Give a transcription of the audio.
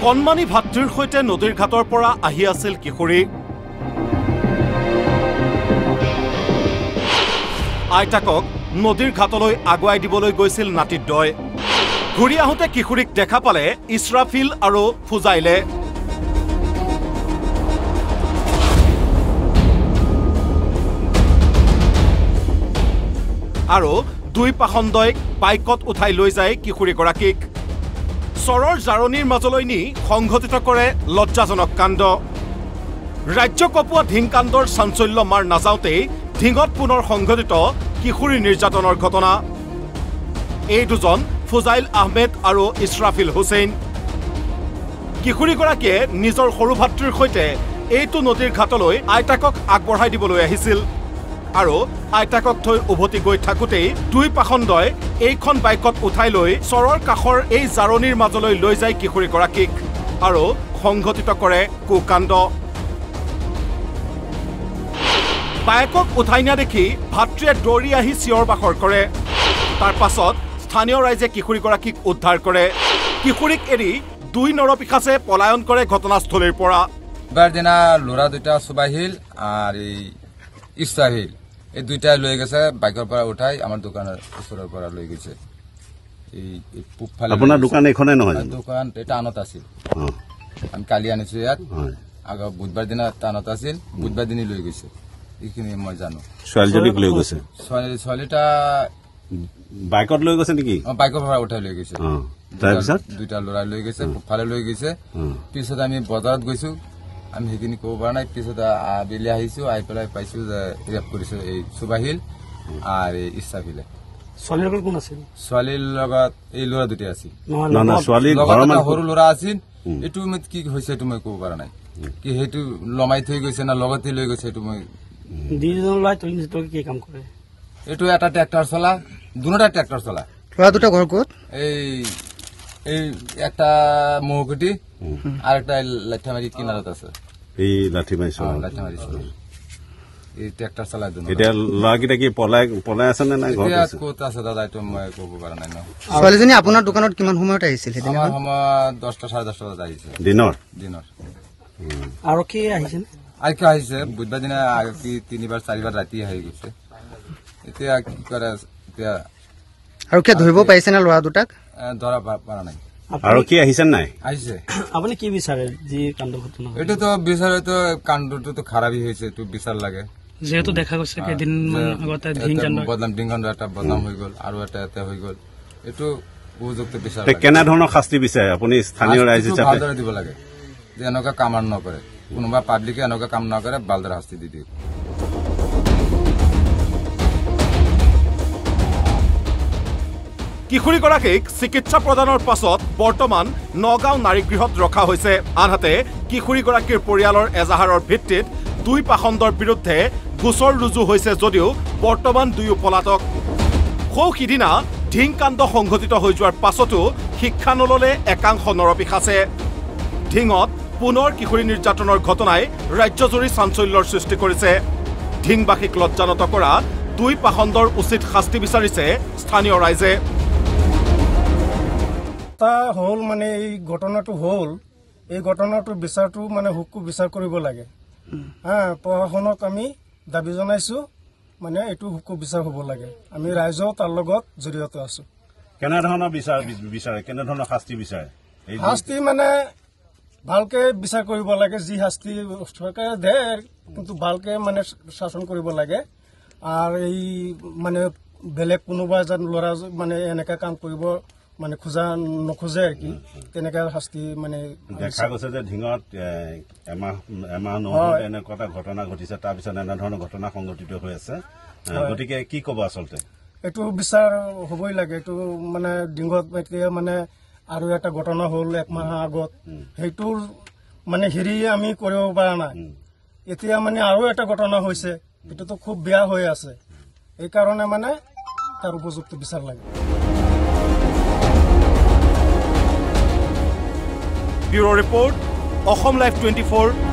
কণমানি ভাতৃৰ সৈতে নদীৰ ঘাটৰ পৰা আহি আছিল কিশোৰী আইতাকক নদীৰ ঘাটলৈ আগুৱাই দিবলৈ গৈছিল নাতিদ্বয় ঘূৰি আহোঁতে কিশোৰীক দেখা পালে ইছৰাফিল আৰু ফুজাইলে আৰু দুই পাখণ্ডই বাইকত উঠাই লৈ যায় কিশোৰীগৰাকীক চৰৰ জাৰণিৰ মাজলৈ নি সংঘটিত কৰে লজ্জাজনক কাণ্ড ৰাজ্য কপোৱা ঢিংকাণ্ডৰ চাঞ্চল্য মাৰ নাযাওঁতেই ঢিঙত পুনৰ সংঘটিত কিশোৰী নিৰ্যাতনৰ ঘটনা এই দুজন ফুজাইল আহমেদ আৰু ইছৰাফিল হুছেইন কিশোৰীগৰাকীয়ে নিজৰ সৰু ভাতৃৰ সৈতে এইটো নদীৰ ঘাটলৈ আইতাকক আগবঢ়াই দিবলৈ আহিছিল আৰু আইতাকক থৈ উভতি গৈ থাকোঁতেই দুই পাখণ্ডই এইখন বাইকত উঠাই লৈ চৰৰ কাষৰ এই জাৰণিৰ মাজলৈ লৈ যায় কিশোৰীগৰাকীক আৰু সংঘটিত কৰে কুকাণ্ড বাইকক উঠাই নিয়া দেখি ভাতৃয়ে দৌৰি আহি চিঞৰ বাখৰ কৰে তাৰ পাছত স্থানীয় ৰাইজে কিশোৰীগৰাকীক উদ্ধাৰ কৰে কিশোৰীক এৰি দুই নৰপিশাচে পলায়ন কৰে ঘটনাস্থলীৰ পৰা এবাৰ দিনা ল'ৰা দুটা সুবাহিল আৰু ইছৰাফিল এই দুইটাই লৈ গৈছে বাইকৰ পৰা উঠাই আমাৰ দোকানৰ ওচৰৰ পৰা লৈ গৈছে এই পূবফালে আপোনাৰ দোকান এইখনে নহয় দোকান এটা আনত আছিল আমি কালি আনিছো ইয়াত আগৰ বুধবাৰ দিনা এটা আনত আছিল বুধবাৰ দিনে লৈ গৈছে এইখিনি মই জানো ছোৱালীজনীক লৈ গৈছে ছোৱালীটা বাইকত লৈ গৈছে নেকি বাইকৰ পৰা উঠাই লৈ গৈছে তাৰপিছত দুইটা ল'ৰা লৈ গৈছে পূবফালে লৈ গৈছে পিছত আমি বজাৰত গৈছো আমি সেইখিনি ক'ব পৰা নাই পিছত আবেলি আহিছো আহি পেলাই পাইছো যে ৰেপ কৰিছো এই সুবাহিল আৰু ইছৰাফিলে ছোৱালীৰ লগত কোন আছিল ছোৱালীৰ লগত এই ল'ৰা দুটা আছিল সৰু ল'ৰা আছিল এইটো কি হৈছে এইটো মই ক'ব পৰা নাই কি সেইটো লমাই থৈ গৈছে না লগতে লৈ গৈছে এইটো মই কি কাম কৰে এইটো এটা ট্ৰেক্টৰ চলা দুটা ট্ৰেক্টৰ চলা ল'ৰা দুটা ঘৰ ক'ত এই একটা মহকুটি আৰ একটা লাঠিমাৰি কিনাৰত আছে এই লাঠিমাৰি লাঠিমাৰি এই ট্ৰাক্টৰ চালাই দিন এটা লৰাকিটা কি পলাই আছে নে নাই ঘৰত আছে ক'ত আছে দাদা এইটো মই ক'ব পৰা নাই ন ছোৱালীজনী আপোনাৰ দোকানত কিমান সময়ত আহিছিল আমাৰ সময় 10টা 10:30 বজাত আহিছে দিনৰ আৰু কি আহিছে আৰু কি আহিছে বুধবাৰ দিনা কি তিনিবাৰ চাৰিবাৰ ৰাতি আহি গৈছে এতিয়া কি কৰে এতিয়া আৰু কি ধৰিব পাৰিছে না ল'ৰা দুটাক ধৰা পৰা নাই আৰু কি আহিছে নাই আহিছে আপুনি কি বিচাৰে যি কাণ্ড ঘটনা এটা তো বিচাৰে তো কাণ্ডটো তো খারাপই হয়েছে তো বিচার লাগে যেহেতু দেখা গৈছে কেদিন আগতে ঢিংকাণ্ড এটা বদনাম হৈ গল আৰু এটা এটা হৈ গল এটো উপযুক্ত বিচাৰ কেনে ধৰণৰ শাস্তি বিচাৰে আপুনি স্থানীয় ৰাইজ হিচাপে ভালদৰে দিব লাগে যে এনেকা কাম নকৰে কোনোবা পাব্লিকে এনেকা কাম নকৰে ভালদৰে শাস্তি দি দিয়ে কিশোৰীগৰাকীক চিকিৎসা প্ৰদানৰ পাছত বৰ্তমান নগাঁও নাৰীগৃহত ৰখা হৈছে আনহাতে কিশোৰীগৰাকীৰ পৰিয়ালৰ এজাহাৰৰ ভিত্তিত দুই পাখণ্ডৰ বিৰুদ্ধে গোচৰ ৰুজু হৈছে যদিও বৰ্তমান দুয়ো পলাতক সিদিনা ঢিংকাণ্ড সংঘটিত হৈ যোৱাৰ পাছতো শিক্ষা নললে একাংশ নৰপিশাচে ঢিঙত পুনৰ কিশোৰী নিৰ্যাতনৰ ঘটনাই ৰাজ্যজুৰি চাঞ্চল্যৰ সৃষ্টি কৰিছে ঢিংবাসীক লজ্জানত কৰা দুই পাখণ্ডৰ উচিত শাস্তি বিচাৰিছে স্থানীয় ৰাইজে হল মানে এই ঘটনাটো হল এই ঘটনাটোৰ বিচাৰটো মানে হুকু বিচাৰ কৰিব লাগে প্ৰশাসনক আমি দাবী জনাইছো মানে এইটো হুকু বিচাৰ হ'ব লাগে আমি ৰাইজৰ তাৰ লগত জড়িত আছো কেনে ধৰণৰ বিচাৰে কেনে ধৰণৰ শাস্তি বিচাৰে শাস্তি মানে ভালকে বিচাৰ কৰিব লাগে যি শাস্তি চৰকাৰে দে কিন্তু ভালকে মানে শাসন কৰিব লাগে আৰু এই মানে বেলেগ কোনোবা এজন ল'ৰা মানে এনেকা কাম কৰিব মানে নোখোজে আৰু কি তেনেকা শাস্তি মানে দেখা গৈছে যে ঢিঙত এমাহ নহয় এনেকুৱা এটা ঘটনা ঘটিছে তাৰপিছত এনেধৰণৰ ঘটনা সংঘটিত হৈ আছে গতিকে কি ক'ব আচলতে এইটো বিচাৰ হ'বই লাগে এইটো মানে ঢিঙত এতিয়া মানে আৰু এটা ঘটনা হ'ল এক মাহ আগত সেইটোৰ মানে হেৰি আমি কৰিব পৰা নাই এতিয়া মানে আৰু এটা ঘটনা হৈছে এটোতো খুব বেয়া হৈ আছে এই কাৰণে মানে তাৰ উপযুক্ত বিচাৰ লাগে Bureau Report, Assam Live 24